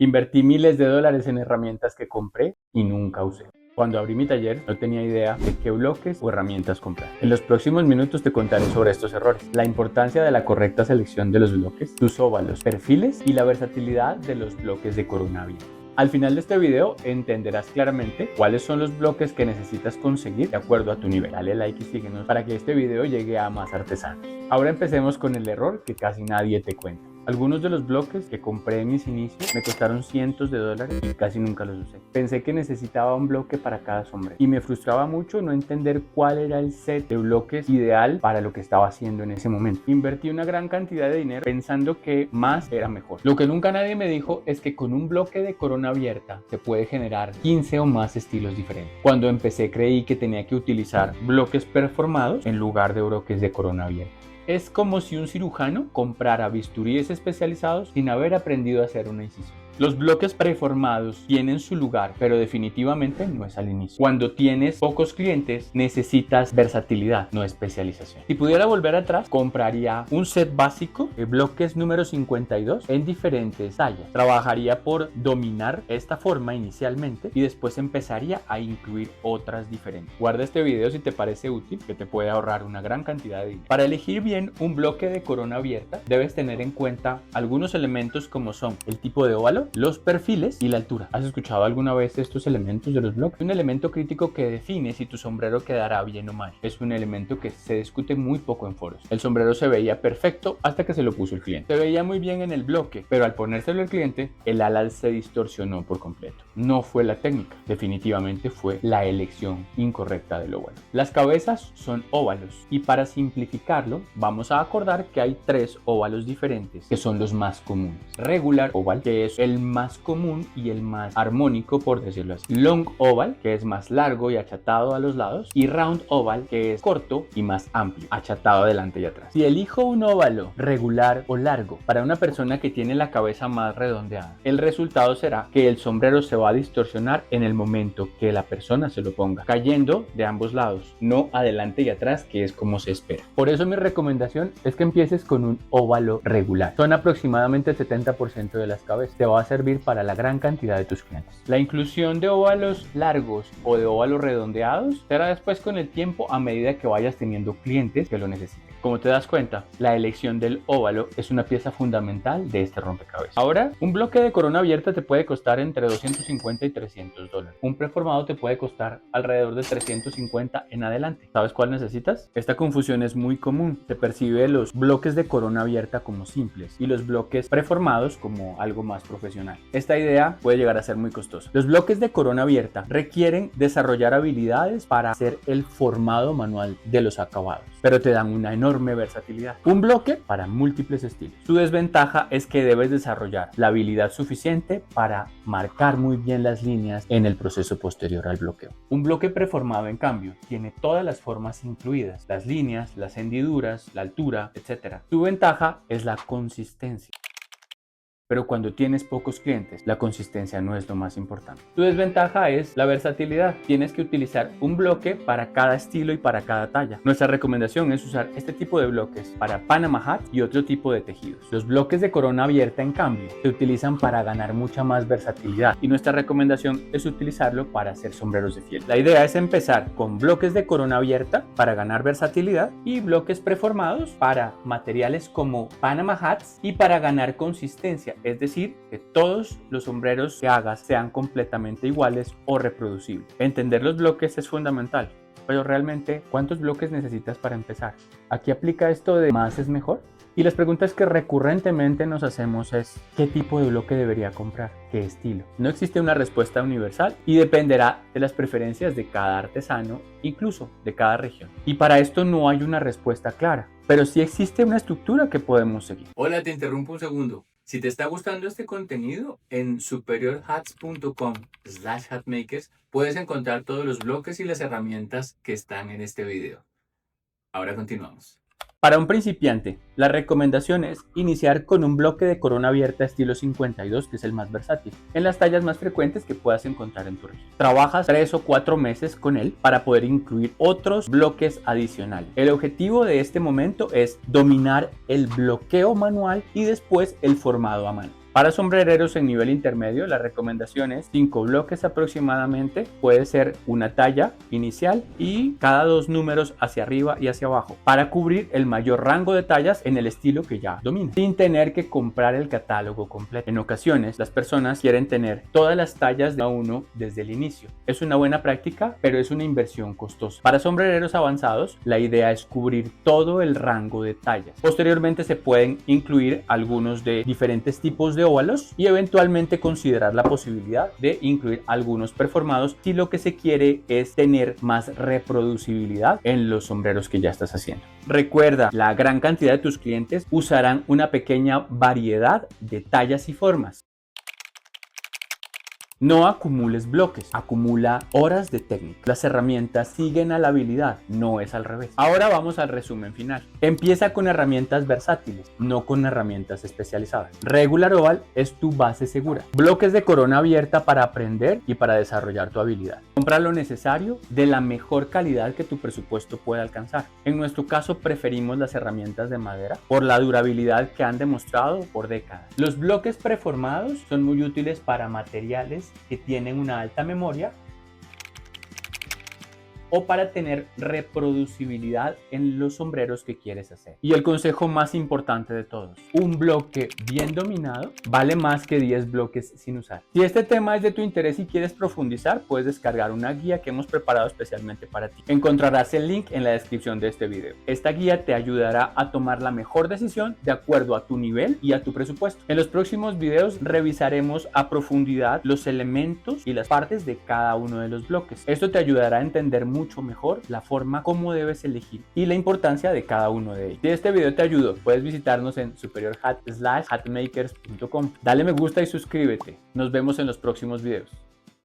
Invertí miles de dólares en herramientas que compré y nunca usé. Cuando abrí mi taller no tenía idea de qué bloques o herramientas comprar. En los próximos minutos te contaré sobre estos errores, la importancia de la correcta selección de los bloques, tus óvalos, perfiles y la versatilidad de los bloques de coronavirus. Al final de este video entenderás claramente cuáles son los bloques que necesitas conseguir de acuerdo a tu nivel. Dale like y síguenos para que este video llegue a más artesanos. Ahora empecemos con el error que casi nadie te cuenta. Algunos de los bloques que compré en mis inicios me costaron cientos de dólares y casi nunca los usé. Pensé que necesitaba un bloque para cada sombrero y me frustraba mucho no entender cuál era el set de bloques ideal para lo que estaba haciendo en ese momento. Invertí una gran cantidad de dinero pensando que más era mejor. Lo que nunca nadie me dijo es que con un bloque de corona abierta se puede generar 15 o más estilos diferentes. Cuando empecé creí que tenía que utilizar bloques performados en lugar de bloques de corona abierta. Es como si un cirujano comprara bisturíes especializados sin haber aprendido a hacer una incisión. Los bloques preformados tienen su lugar, pero definitivamente no es al inicio. Cuando tienes pocos clientes, necesitas versatilidad, no especialización. Si pudiera volver atrás, compraría un set básico de bloques número 52 en diferentes tallas. Trabajaría por dominar esta forma inicialmente y después empezaría a incluir otras diferentes. Guarda este video si te parece útil, que te puede ahorrar una gran cantidad de dinero. Para elegir bien un bloque de corona abierta, debes tener en cuenta algunos elementos como son el tipo de óvalo, los perfiles y la altura. ¿Has escuchado alguna vez estos elementos de los bloques? Un elemento crítico que define si tu sombrero quedará bien o mal. Es un elemento que se discute muy poco en foros. El sombrero se veía perfecto hasta que se lo puso el cliente. Se veía muy bien en el bloque, pero al ponérselo el cliente, el ala se distorsionó por completo. No fue la técnica, definitivamente fue la elección incorrecta del óvalo. Las cabezas son óvalos y para simplificarlo, vamos a acordar que hay tres óvalos diferentes que son los más comunes. Regular oval, que es el más común y el más armónico, por decirlo así. Long oval, que es más largo y achatado a los lados, y round oval, que es corto y más amplio, achatado adelante y atrás. Si elijo un óvalo regular o largo para una persona que tiene la cabeza más redondeada, el resultado será que el sombrero se va a distorsionar en el momento que la persona se lo ponga, cayendo de ambos lados, no adelante y atrás, que es como se espera. Por eso mi recomendación es que empieces con un óvalo regular. Son aproximadamente el 70% de las cabezas. Te va a servir para la gran cantidad de tus clientes. La inclusión de óvalos largos o de óvalos redondeados será después con el tiempo a medida que vayas teniendo clientes que lo necesiten. Como te das cuenta, la elección del óvalo es una pieza fundamental de este rompecabezas. Ahora, un bloque de corona abierta te puede costar entre 250 y 300 dólares. Un preformado te puede costar alrededor de 350 en adelante. ¿Sabes cuál necesitas? Esta confusión es muy común. Se percibe los bloques de corona abierta como simples y los bloques preformados como algo más profesional. Esta idea puede llegar a ser muy costosa. Los bloques de corona abierta requieren desarrollar habilidades para hacer el formado manual de los acabados, pero te dan una enorme versatilidad. Un bloque para múltiples estilos. Su desventaja es que debes desarrollar la habilidad suficiente para marcar muy bien las líneas en el proceso posterior al bloqueo. Un bloque preformado, en cambio, tiene todas las formas incluidas, las líneas, las hendiduras, la altura, etc. Su ventaja es la consistencia. Pero cuando tienes pocos clientes, la consistencia no es lo más importante. Tu desventaja es la versatilidad. Tienes que utilizar un bloque para cada estilo y para cada talla. Nuestra recomendación es usar este tipo de bloques para Panama hat y otro tipo de tejidos. Los bloques de corona abierta, en cambio, se utilizan para ganar mucha más versatilidad y nuestra recomendación es utilizarlo para hacer sombreros de fiel. La idea es empezar con bloques de corona abierta para ganar versatilidad y bloques preformados para materiales como Panama hats y para ganar consistencia. Es decir, que todos los sombreros que hagas sean completamente iguales o reproducibles. Entender los bloques es fundamental, pero realmente, ¿cuántos bloques necesitas para empezar? Aquí aplica esto de más es mejor. Y las preguntas que recurrentemente nos hacemos es ¿qué tipo de bloque debería comprar? ¿Qué estilo? No existe una respuesta universal y dependerá de las preferencias de cada artesano, incluso de cada región. Y para esto no hay una respuesta clara, pero sí existe una estructura que podemos seguir. Hola, te interrumpo un segundo. Si te está gustando este contenido, en superiorhats.com/hatmakers puedes encontrar todos los bloques y las herramientas que están en este video. Ahora continuamos. Para un principiante, la recomendación es iniciar con un bloque de corona abierta estilo 52, que es el más versátil, en las tallas más frecuentes que puedas encontrar en tu región. Trabajas 3 o 4 meses con él para poder incluir otros bloques adicionales. El objetivo de este momento es dominar el bloqueo manual y después el formado a mano. Para sombrereros en nivel intermedio, la recomendación es 5 bloques aproximadamente, puede ser una talla inicial y cada 2 números hacia arriba y hacia abajo, para cubrir el mayor rango de tallas en el estilo que ya domina, sin tener que comprar el catálogo completo. En ocasiones, las personas quieren tener todas las tallas de uno desde el inicio. Es una buena práctica, pero es una inversión costosa. Para sombrereros avanzados, la idea es cubrir todo el rango de tallas. Posteriormente se pueden incluir algunos de diferentes tipos de óvalos y eventualmente considerar la posibilidad de incluir algunos performados si lo que se quiere es tener más reproducibilidad en los sombreros que ya estás haciendo. Recuerda, la gran cantidad de tus clientes usarán una pequeña variedad de tallas y formas. No acumules bloques, acumula horas de técnica. Las herramientas siguen a la habilidad, no es al revés. Ahora vamos al resumen final. Empieza con herramientas versátiles, no con herramientas especializadas. Regular Oval es tu base segura. Bloques de corona abierta para aprender y para desarrollar tu habilidad. Compra lo necesario de la mejor calidad que tu presupuesto pueda alcanzar. En nuestro caso preferimos las herramientas de madera por la durabilidad que han demostrado por décadas. Los bloques preformados son muy útiles para materiales que tienen una alta memoria o para tener reproducibilidad en los sombreros que quieres hacer. Y el consejo más importante de todos, un bloque bien dominado vale más que 10 bloques sin usar. Si este tema es de tu interés y quieres profundizar, puedes descargar una guía que hemos preparado especialmente para ti. Encontrarás el link en la descripción de este video. Esta guía te ayudará a tomar la mejor decisión de acuerdo a tu nivel y a tu presupuesto. En los próximos videos revisaremos a profundidad los elementos y las partes de cada uno de los bloques. Esto te ayudará a entender mucho mejor la forma como debes elegir y la importancia de cada uno de ellos. Si este video te ayudó, puedes visitarnos en superiorhat/hatmakers.com. Dale me gusta y suscríbete. Nos vemos en los próximos videos.